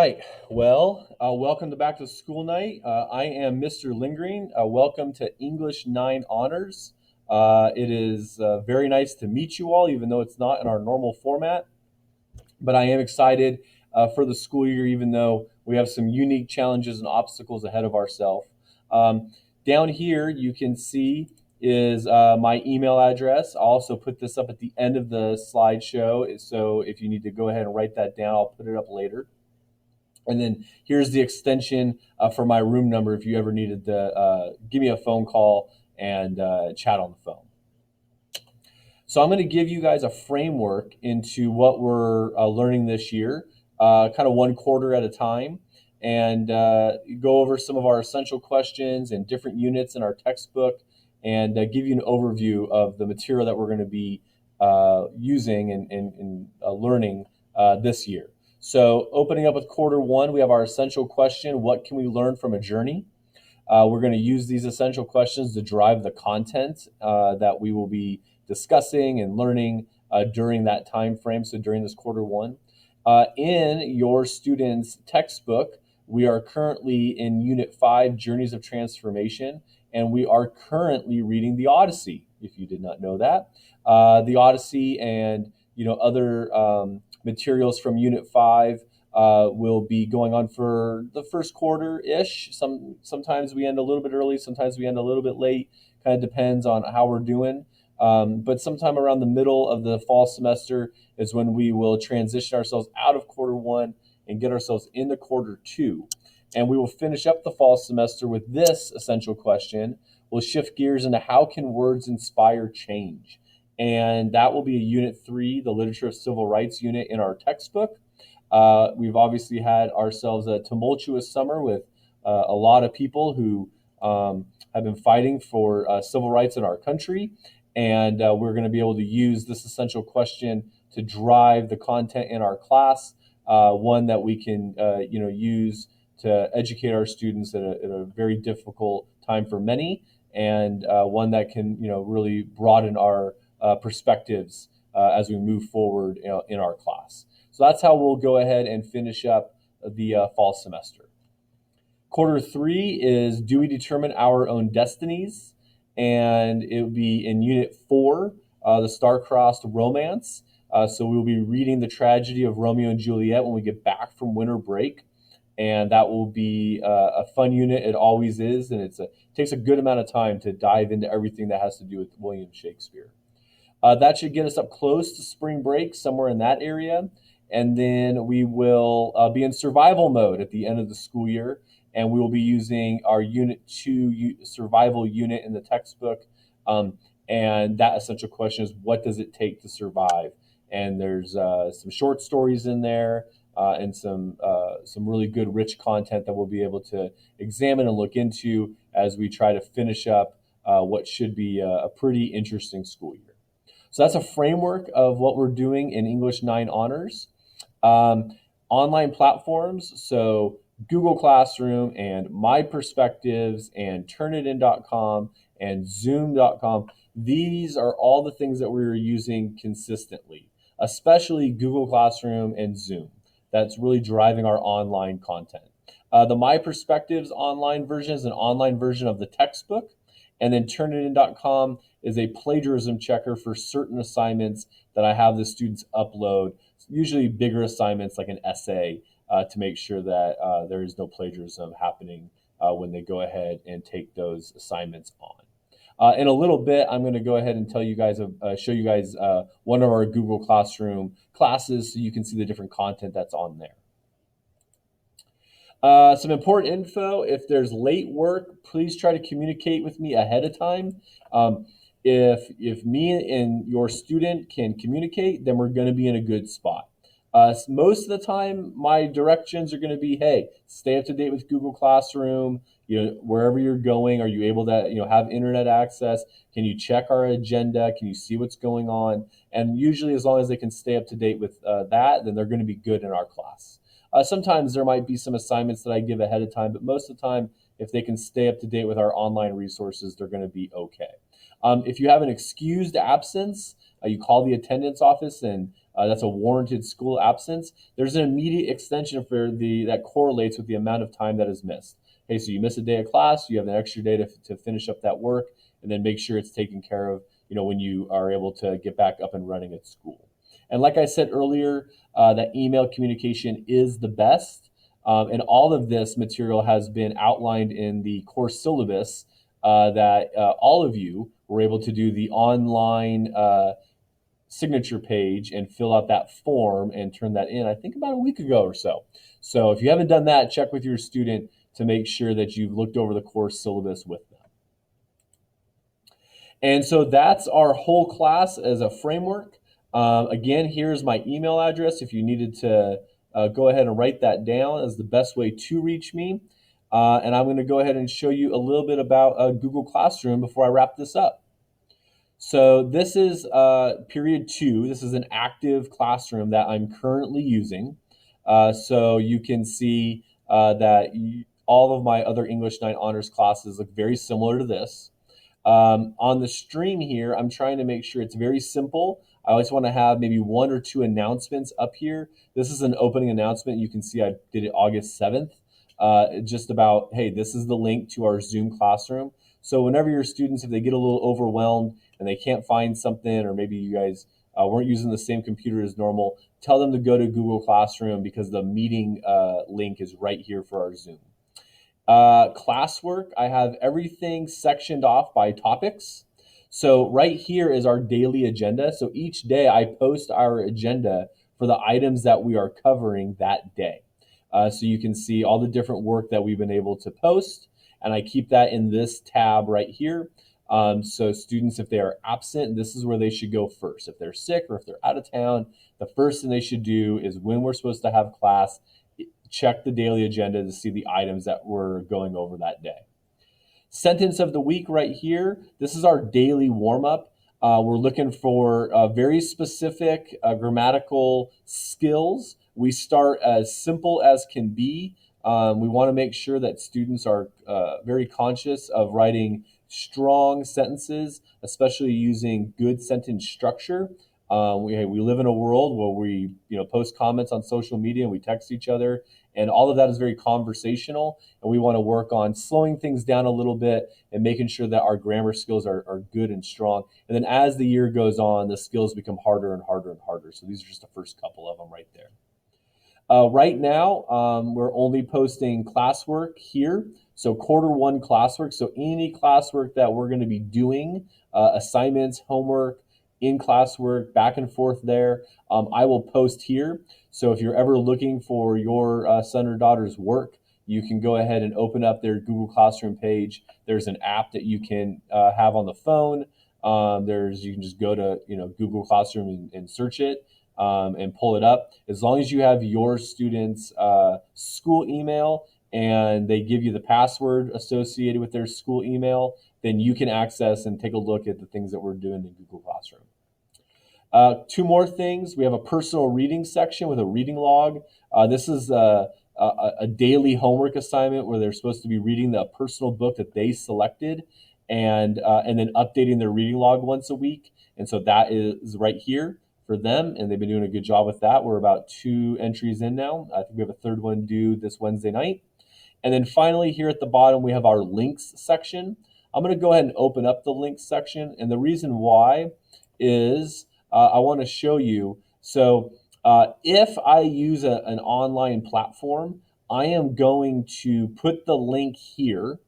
right. Well, welcome to Back to School Night. I am Mr. Lindgreen. Welcome to English 9 Honors. It is very nice to meet you all, even though it's not in our normal format. But I am excited for the school year, even though we have some unique challenges and obstacles ahead of ourselves. Down here, you can see is my email address. I'll also put this up at the end of the slideshow. So if you need to go ahead and write that down, I'll put it up later. And then here's the extension for my room number if you ever needed to give me a phone call and chat on the phone. So I'm going to give you guys a framework into what we're learning this year, kind of one quarter at a time, and go over some of our essential questions and different units in our textbook, and give you an overview of the material that we're going to be using and learning this year. So opening up with quarter one, we have our essential question: what can we learn from a journey? We're going to use these essential questions to drive the content that we will be discussing and learning during that time frame, so during this quarter one. In your students' textbook, we are currently in Unit 5, Journeys of Transformation, and we are currently reading the Odyssey, if you did not know that. The Odyssey and other materials from Unit 5 will be going on for the first quarter-ish. Sometimes we end a little bit early, sometimes we end a little bit late. Kind of depends on how we're doing. But sometime around the middle of the fall semester is when we will transition ourselves out of quarter one and get ourselves into quarter two. And we will finish up the fall semester with this essential question. We'll shift gears into how can words inspire change? And that will be a Unit 3, the Literature of Civil Rights unit in our textbook. We've obviously had ourselves a tumultuous summer with a lot of people who have been fighting for civil rights in our country. And we're going to be able to use this essential question to drive the content in our class, one that we can use to educate our students at a very difficult time for many, and one that can really broaden our perspectives as we move forward in our class. So that's how we'll go ahead and finish up the fall semester. Quarter three is Do We Determine Our Own Destinies? And it will be in Unit 4, the Star-Crossed Romance. So we'll be reading the tragedy of Romeo and Juliet when we get back from winter break. And that will be a fun unit. It always is. And it takes a good amount of time to dive into everything that has to do with William Shakespeare. That should get us up close to spring break, somewhere in that area. And then we will be in survival mode at the end of the school year. And we will be using our Unit 2 survival unit in the textbook. And that essential question is, what does it take to survive? And there's some short stories in there and some really good, rich content that we'll be able to examine and look into as we try to finish up what should be a pretty interesting school year. So that's a framework of what we're doing in English 9 Honors. Online platforms, so Google Classroom and My Perspectives and Turnitin.com and Zoom.com. These are all the things that we're using consistently, especially Google Classroom and Zoom. That's really driving our online content. The My Perspectives online version is an online version of the textbook, and then Turnitin.com is a plagiarism checker for certain assignments that I have the students upload, usually bigger assignments like an essay, to make sure that there is no plagiarism happening when they go ahead and take those assignments on. In a little bit, I'm going to go ahead and show you guys one of our Google Classroom classes so you can see the different content that's on there. Some important info: if there's late work, please try to communicate with me ahead of time. If me and your student can communicate, then we're going to be in a good spot. Most of the time, my directions are going to be, hey, stay up to date with Google Classroom. Wherever you're going, are you able to have internet access? Can you check our agenda? Can you see what's going on? And usually, as long as they can stay up to date with that, then they're going to be good in our class. Sometimes there might be some assignments that I give ahead of time, but most of the time, if they can stay up to date with our online resources, they're going to be okay. If you have an excused absence, you call the attendance office and that's a warranted school absence, there's an immediate extension for that correlates with the amount of time that is missed. Hey, so you miss a day of class, you have an extra day to finish up that work, and then make sure it's taken care of, when you are able to get back up and running at school. And like I said earlier, that email communication is the best. And all of this material has been outlined in the course syllabus that all of you were able to do the online signature page and fill out that form and turn that in, I think about a week ago or so. So if you haven't done that, check with your student to make sure that you've looked over the course syllabus with them. And so that's our whole class as a framework. Again, here's my email address if you needed to go ahead and write that down as the best way to reach me. And I'm going to go ahead and show you a little bit about Google Classroom before I wrap this up. So this is period 2. This is an active classroom that I'm currently using. So you can see that all of my other English 9 honors classes look very similar to this. On the stream here, I'm trying to make sure it's very simple. I always want to have maybe 1 or 2 announcements up here. This is an opening announcement. You can see I did it August 7th. Just about, hey, this is the link to our Zoom classroom. So whenever your students, if they get a little overwhelmed and they can't find something, or maybe you guys weren't using the same computer as normal, tell them to go to Google Classroom because the meeting link is right here for our Zoom. Classwork, I have everything sectioned off by topics. So right here is our daily agenda. So each day I post our agenda for the items that we are covering that day. So you can see all the different work that we've been able to post, and I keep that in this tab right here. So students, if they are absent, this is where they should go first. If they're sick or if they're out of town, the first thing they should do is when we're supposed to have class, check the daily agenda to see the items that we're going over that day. Sentence of the week right here. This is our daily warm-up. We're looking for very specific grammatical skills. We start as simple as can be. We want to make sure that students are very conscious of writing strong sentences, especially using good sentence structure. We live in a world where we post comments on social media and we text each other, and all of that is very conversational, and we want to work on slowing things down a little bit and making sure that our grammar skills are good and strong. And then as the year goes on, the skills become harder and harder and harder. So these are just the first couple of them right there. Right now, we're only posting classwork here. So Q1 classwork. So any classwork that we're going to be doing, assignments, homework, in classwork, back and forth there, I will post here. So if you're ever looking for your son or daughter's work, you can go ahead and open up their Google Classroom page. There's an app that you can have on the phone. You can just go to Google Classroom and search it. And pull it up. As long as you have your student's school email and they give you the password associated with their school email, then you can access and take a look at the things that we're doing in Google Classroom. 2 more things. We have a personal reading section with a reading log. This is a daily homework assignment where they're supposed to be reading the personal book that they selected and then updating their reading log once a week. And so that is right here for them, and they've been doing a good job with that. We're about 2 entries in now. I think we have a 3rd one due this Wednesday night. And then finally, here at the bottom, we have our links section. I'm going to go ahead and open up the links section, and the reason why is I want to show you. So if I use an online platform, I am going to put the link here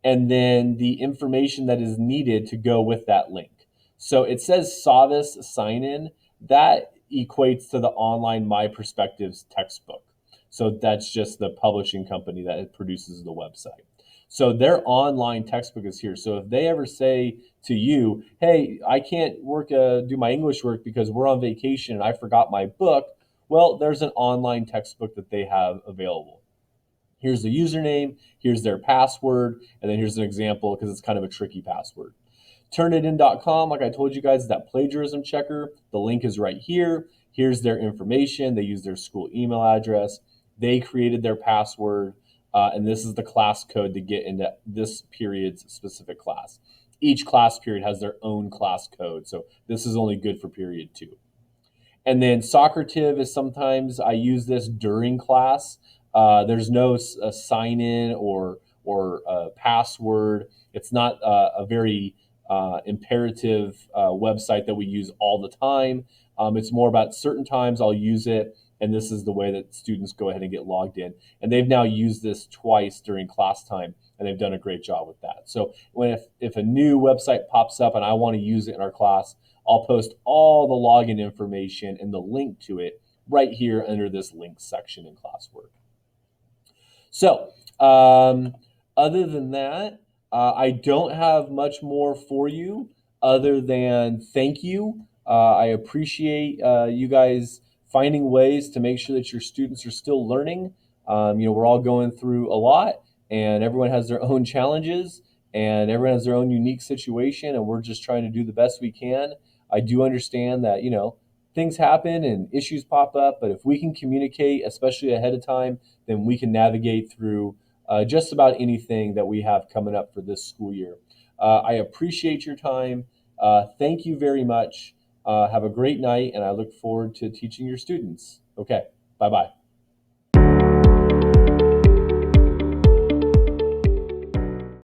and then the information that is needed to go with that link. So it says Savvis sign in. That equates to the online My Perspectives textbook. So that's just the publishing company that produces the website. So their online textbook is here. So if they ever say to you, hey, I can't do my English work because we're on vacation and I forgot my book, well, there's an online textbook that they have available. Here's the username, here's their password, and then here's an example because it's kind of a tricky password. Turnitin.com, like I told you guys, is that plagiarism checker. The link is right here. Here's their information. They use their school email address. They created their password, and this is the class code to get into this period's specific class. Each class period has their own class code, so this is only good for period 2. And then Socrative is sometimes I use this during class. There's no sign in or password. It's not a very imperative website that we use all the time. It's more about certain times I'll use it, and this is the way that students go ahead and get logged in. And they've now used this twice during class time, and they've done a great job with that. So if a new website pops up and I want to use it in our class, I'll post all the login information and the link to it right here under this links section in classwork. So, other than that, I don't have much more for you other than thank you. I appreciate you guys finding ways to make sure that your students are still learning. We're all going through a lot, and everyone has their own challenges, and everyone has their own unique situation, and we're just trying to do the best we can. I do understand that, things happen and issues pop up, but if we can communicate, especially ahead of time, then we can navigate through just about anything that we have coming up for this school year. I appreciate your time. Thank you very much. Have a great night, and I look forward to teaching your students. Okay, bye bye.